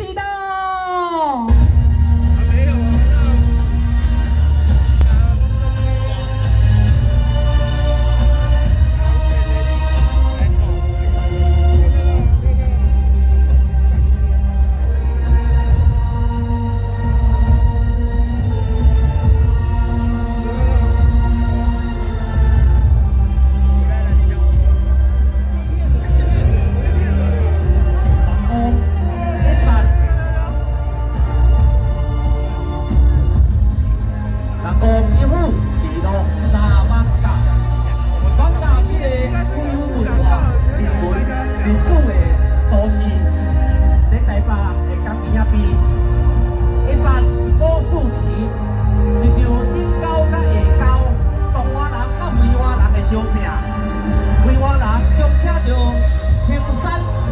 启动。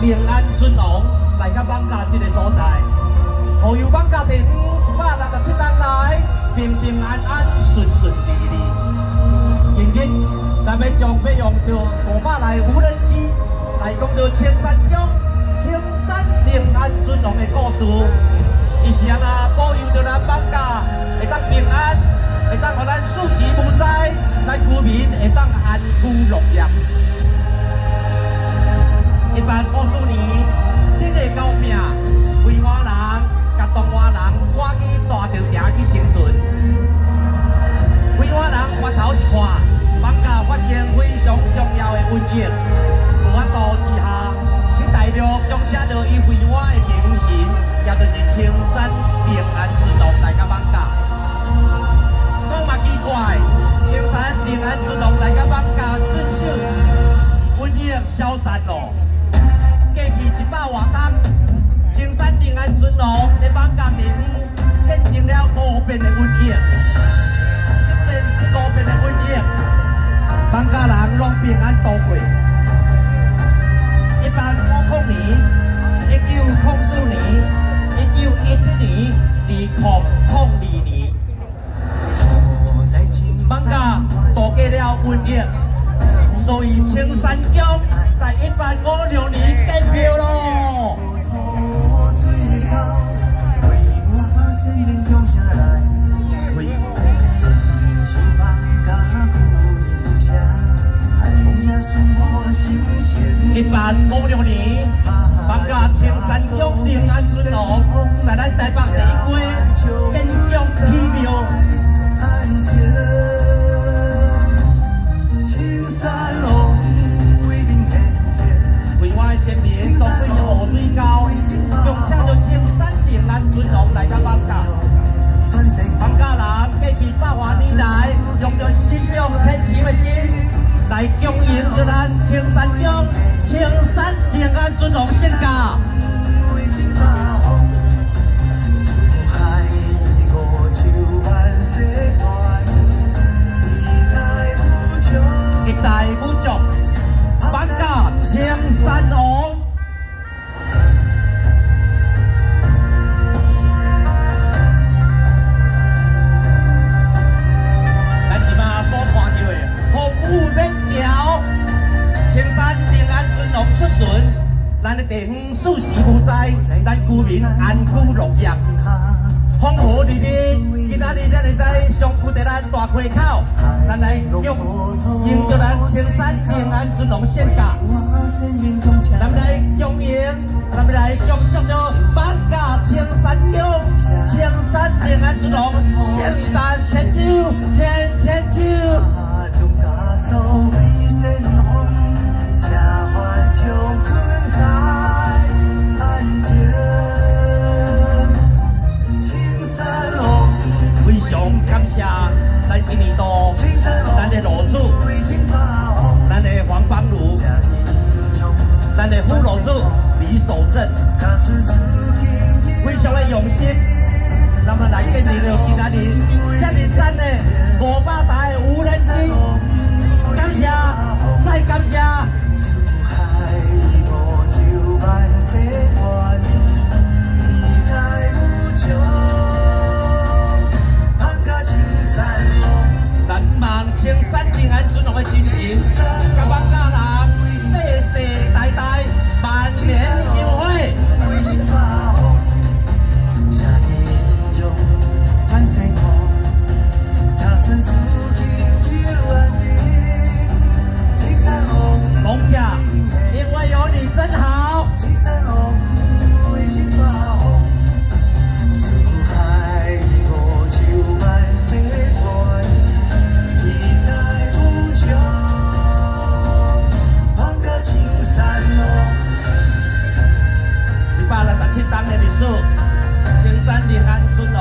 平安尊王来到放假这个所在，好友放假队伍167人来，平平安安、顺顺利利。今日咱要将费用着500台无人机来讲着青山乡青山平安尊王的故事。伊是安那保佑着咱放假会当平安，会当互咱舒适无灾，咱居民会当安居乐业。 一般告诉你，你个交命，规华人甲东华人赶去大稻埕去生存。规华人回头一看，放假发生非常重要的瘟疫，无法度之下，去大陆将车到伊规华的名神，也就是青山平安尊王来甲放假。讲嘛奇怪，青山平安尊王来甲放假，遵守瘟疫消散咯。 过去100多天，青山平安尊王在放假队伍变成了5遍的瘟疫，这边是5遍的瘟疫，放假人拢平安度过。1850年、1904年、1917年、2002年，放假度过了瘟疫。 所以青山乡在1856年建庙咯。1856年，放假青山乡平安尊王在咱台北第一街建乡起庙。 规划的先民都对河水沟，用车到青山平安尊王来甲放假。放假人过去100多年来，用着信仰虔诚的心来经营着咱青山乡青山平安尊王献家。 一代武将，放假青山王。咱即马所看到的风雨免条，青山平安尊王出巡，咱的地方舒适无灾，咱居民安居乐业。 风和日丽，今仔日咱会使上聚在咱大溪口，咱来用着咱青山平安尊王献家，咱来经营，咱来恭祝着放假青山乡青山平安尊王献山献酒千千酒。 感谢咱今年度咱的楼主，咱的黄帮主，咱的副楼主李守正，非常的用心。那么来建立了今仔日这么赞的7档的秘书青山临安尊龙，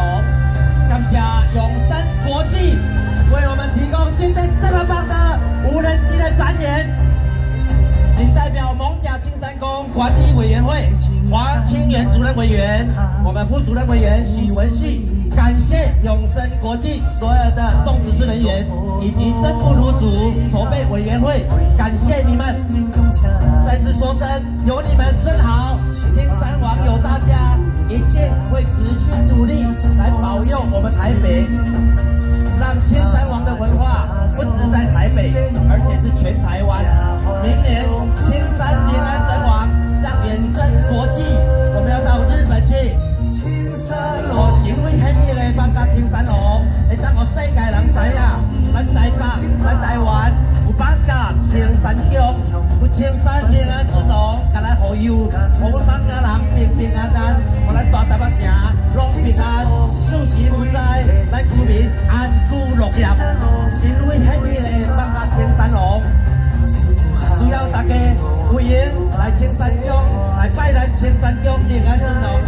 感谢永山国际为我们提供今天这么棒的无人机的展演。仅代表艋舺青山宫管理委员会黄清源主任委员，我们副主任委员许文系，感谢永生国际所有的众指示人员以及真不如主筹备委员会，感谢你们！再次说声有你们真好，青山王有大家，一定会持续努力来保佑我们台北，让青山王的文化不止在台北，而且是全台湾。明年青山临安真王将远征国际，我们要到日本去。我行为很热的放假青山龙，会当我世界人知影，咱台北、咱台湾有放假青山宫，有青山临安尊龙，甲咱护佑，互阮放假人平平安安，互咱大台北城拢平安，事事无灾，咱居民安居乐业。行为很热的放假青山龙，需要大家欢迎来青山宫，来拜咱青山宫临安尊龙。